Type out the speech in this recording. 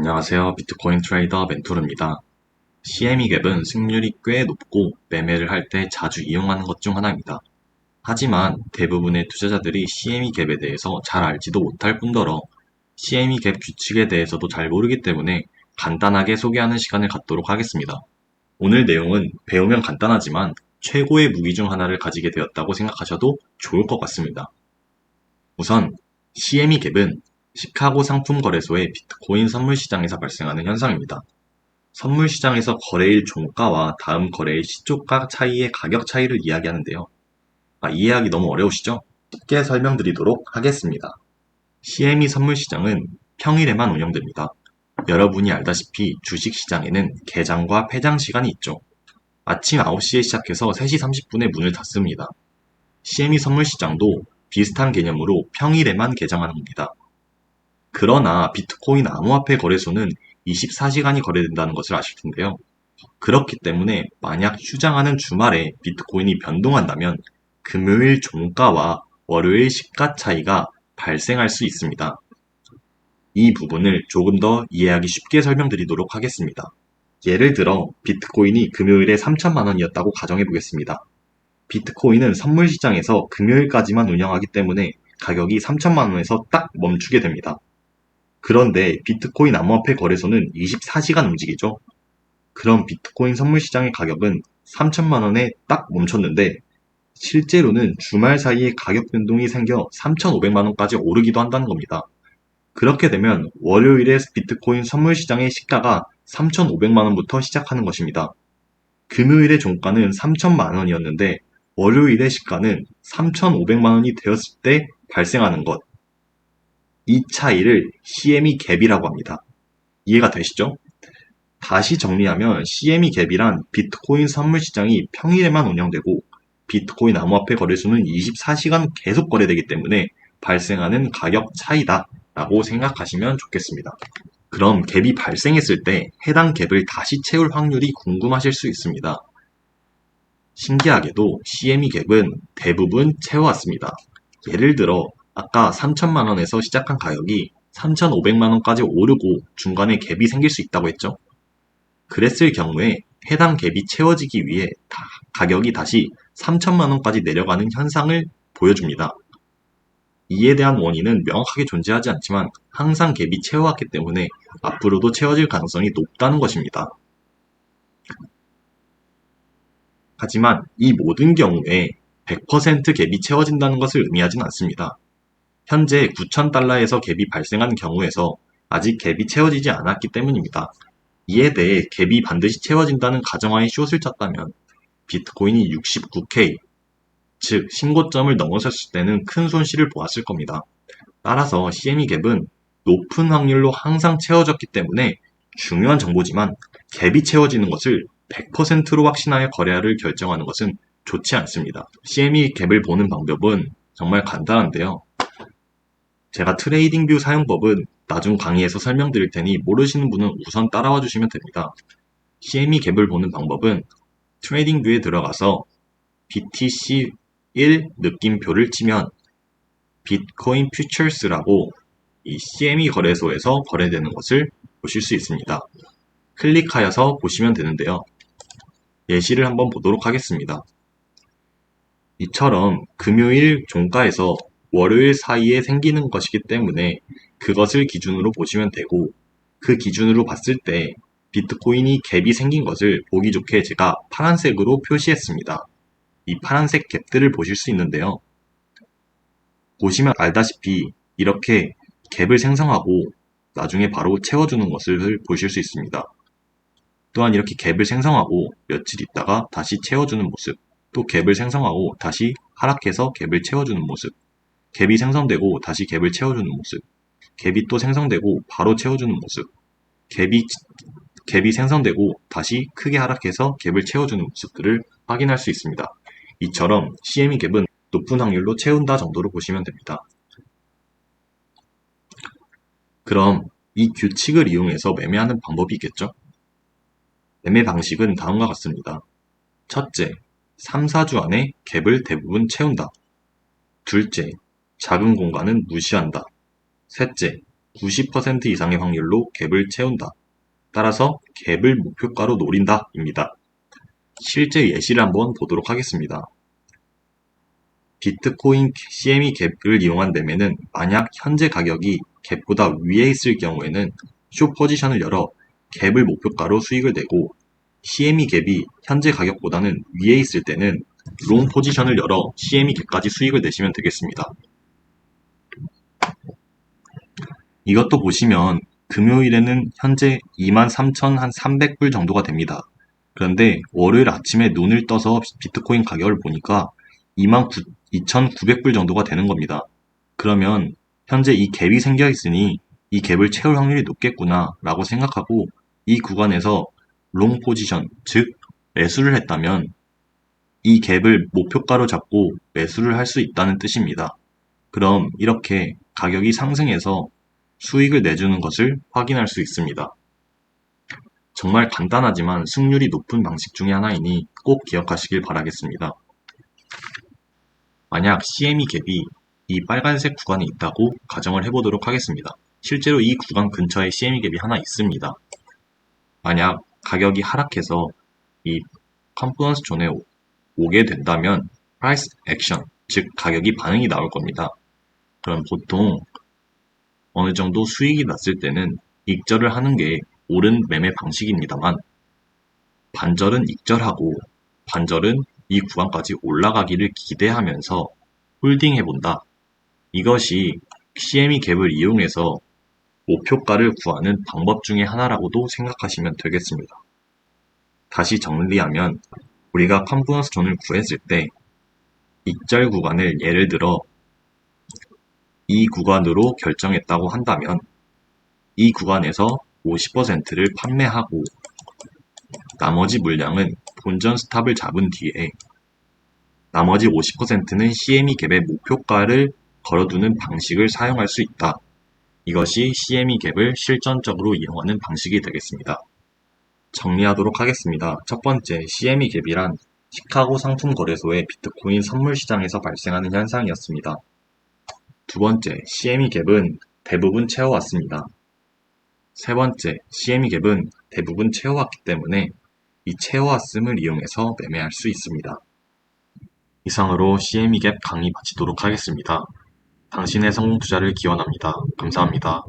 안녕하세요. 비트코인 트레이더 멘토르입니다. CME 갭은 승률이 꽤 높고 매매를 할 때 자주 이용하는 것 중 하나입니다. 하지만 대부분의 투자자들이 CME 갭에 대해서 잘 알지도 못할 뿐더러 CME 갭 규칙에 대해서도 잘 모르기 때문에 간단하게 소개하는 시간을 갖도록 하겠습니다. 오늘 내용은 배우면 간단하지만 최고의 무기 중 하나를 가지게 되었다고 생각하셔도 좋을 것 같습니다. 우선 CME 갭은 시카고 상품거래소의 비트코인 선물 시장에서 발생하는 현상입니다. 선물 시장에서 거래일 종가와 다음 거래일 시초가 차이의 가격 차이를 이야기하는데요. 이해하기 너무 어려우시죠? 쉽게 설명드리도록 하겠습니다. CME 선물 시장은 평일에만 운영됩니다. 여러분이 알다시피 주식시장에는 개장과 폐장 시간이 있죠. 아침 9시에 시작해서 3시 30분에 문을 닫습니다. CME 선물 시장도 비슷한 개념으로 평일에만 개장하는 겁니다. 그러나 비트코인 암호화폐 거래소는 24시간이 거래된다는 것을 아실 텐데요. 그렇기 때문에 만약 휴장하는 주말에 비트코인이 변동한다면 금요일 종가와 월요일 시가 차이가 발생할 수 있습니다. 이 부분을 조금 더 이해하기 쉽게 설명드리도록 하겠습니다. 예를 들어 비트코인이 금요일에 3천만 원이었다고 가정해 보겠습니다. 비트코인은 선물 시장에서 금요일까지만 운영하기 때문에 가격이 3천만 원에서 딱 멈추게 됩니다. 그런데 비트코인 암호화폐 거래소는 24시간 움직이죠. 그럼 비트코인 선물 시장의 가격은 3천만 원에 딱 멈췄는데 실제로는 주말 사이에 가격 변동이 생겨 3,500만 원까지 오르기도 한다는 겁니다. 그렇게 되면 월요일에 비트코인 선물 시장의 시가가 3,500만 원부터 시작하는 것입니다. 금요일의 종가는 3천만 원이었는데 월요일의 시가는 3,500만 원이 되었을 때 발생하는 것. 이 차이를 CME 갭이라고 합니다. 이해가 되시죠? 다시 정리하면 CME 갭이란 비트코인 선물 시장이 평일에만 운영되고 비트코인 암호화폐 거래소는 24시간 계속 거래되기 때문에 발생하는 가격 차이다 라고 생각하시면 좋겠습니다. 그럼 갭이 발생했을 때 해당 갭을 다시 채울 확률이 궁금하실 수 있습니다. 신기하게도 CME 갭은 대부분 채워왔습니다. 예를 들어 아까 3천만 원에서 시작한 가격이 3,500만 원까지 오르고 중간에 갭이 생길 수 있다고 했죠. 그랬을 경우에 해당 갭이 채워지기 위해 가격이 다시 3천만 원까지 내려가는 현상을 보여줍니다. 이에 대한 원인은 명확하게 존재하지 않지만 항상 갭이 채워왔기 때문에 앞으로도 채워질 가능성이 높다는 것입니다. 하지만 이 모든 경우에 100% 갭이 채워진다는 것을 의미하진 않습니다. 현재 9,000달러에서 갭이 발생한 경우에서 아직 갭이 채워지지 않았기 때문입니다. 이에 대해 갭이 반드시 채워진다는 가정하에 숏을 쳤다면 비트코인이 69K, 즉 신고점을 넘어섰을 때는 큰 손실을 보았을 겁니다. 따라서 CME 갭은 높은 확률로 항상 채워졌기 때문에 중요한 정보지만 갭이 채워지는 것을 100%로 확신하여 거래를 결정하는 것은 좋지 않습니다. CME 갭을 보는 방법은 정말 간단한데요. 제가 트레이딩뷰 사용법은 나중 강의에서 설명드릴 테니 모르시는 분은 우선 따라와 주시면 됩니다. CME 갭을 보는 방법은 트레이딩뷰에 들어가서 BTC1 느낌표를 치면 비트코인 퓨처스라고 이 CME 거래소에서 거래되는 것을 보실 수 있습니다. 클릭하여서 보시면 되는데요. 예시를 한번 보도록 하겠습니다. 이처럼 금요일 종가에서 월요일 사이에 생기는 것이기 때문에 그것을 기준으로 보시면 되고 그 기준으로 봤을 때 비트코인이 갭이 생긴 것을 보기 좋게 제가 파란색으로 표시했습니다. 이 파란색 갭들을 보실 수 있는데요. 보시면 알다시피 이렇게 갭을 생성하고 나중에 바로 채워주는 것을 보실 수 있습니다. 또한 이렇게 갭을 생성하고 며칠 있다가 다시 채워주는 모습, 또 갭을 생성하고 다시 하락해서 갭을 채워주는 모습, 갭이 생성되고 다시 갭을 채워주는 모습, 갭이 또 생성되고 바로 채워주는 모습, 갭이 생성되고 다시 크게 하락해서 갭을 채워주는 모습들을 확인할 수 있습니다. 이처럼 CME 갭은 높은 확률로 채운다 정도로 보시면 됩니다. 그럼 이 규칙을 이용해서 매매하는 방법이 있겠죠? 매매 방식은 다음과 같습니다. 첫째, 3, 4주 안에 갭을 대부분 채운다. 둘째, 작은 공간은 무시한다. 셋째, 90% 이상의 확률로 갭을 채운다. 따라서 갭을 목표가로 노린다 입니다. 실제 예시를 한번 보도록 하겠습니다. 비트코인 CME 갭을 이용한 매매는 만약 현재 가격이 갭보다 위에 있을 경우에는 숏 포지션을 열어 갭을 목표가로 수익을 내고, CME 갭이 현재 가격보다는 위에 있을 때는 롱 포지션을 열어 CME 갭까지 수익을 내시면 되겠습니다. 이것도 보시면 금요일에는 현재 23,300불 정도가 됩니다. 그런데 월요일 아침에 눈을 떠서 비트코인 가격을 보니까 22,900불 정도가 되는 겁니다. 그러면 현재 이 갭이 생겨 있으니 이 갭을 채울 확률이 높겠구나 라고 생각하고 이 구간에서 롱 포지션, 즉 매수를 했다면 이 갭을 목표가로 잡고 매수를 할 수 있다는 뜻입니다. 그럼 이렇게 가격이 상승해서 수익을 내주는 것을 확인할 수 있습니다. 정말 간단하지만 승률이 높은 방식 중에 하나이니 꼭 기억하시길 바라겠습니다. 만약 CME 갭이 이 빨간색 구간에 있다고 가정을 해보도록 하겠습니다. 실제로 이 구간 근처에 CME 갭이 하나 있습니다. 만약 가격이 하락해서 이 컨퍼런스 존에 오게 된다면 프라이스 액션, 즉 가격이 반응이 나올 겁니다. 그럼 보통 어느 정도 수익이 났을 때는 익절을 하는 게 옳은 매매 방식입니다만, 반절은 익절하고 반절은 이 구간까지 올라가기를 기대하면서 홀딩해본다. 이것이 CME 갭을 이용해서 목표가를 구하는 방법 중에 하나라고도 생각하시면 되겠습니다. 다시 정리하면 우리가 컨퍼런스 존을 구했을 때 익절 구간을 예를 들어 이 구간으로 결정했다고 한다면 이 구간에서 50%를 판매하고 나머지 물량은 본전 스탑을 잡은 뒤에 나머지 50%는 CME 갭의 목표가를 걸어두는 방식을 사용할 수 있다. 이것이 CME 갭을 실전적으로 이용하는 방식이 되겠습니다. 정리하도록 하겠습니다. 첫 번째, CME 갭이란 시카고 상품거래소의 비트코인 선물 시장에서 발생하는 현상이었습니다. 두 번째, CME 갭은 대부분 채워왔습니다. 세 번째, CME 갭은 대부분 채워왔기 때문에 이 채워왔음을 이용해서 매매할 수 있습니다. 이상으로 CME 갭 강의 마치도록 하겠습니다. 당신의 성공 투자를 기원합니다. 감사합니다.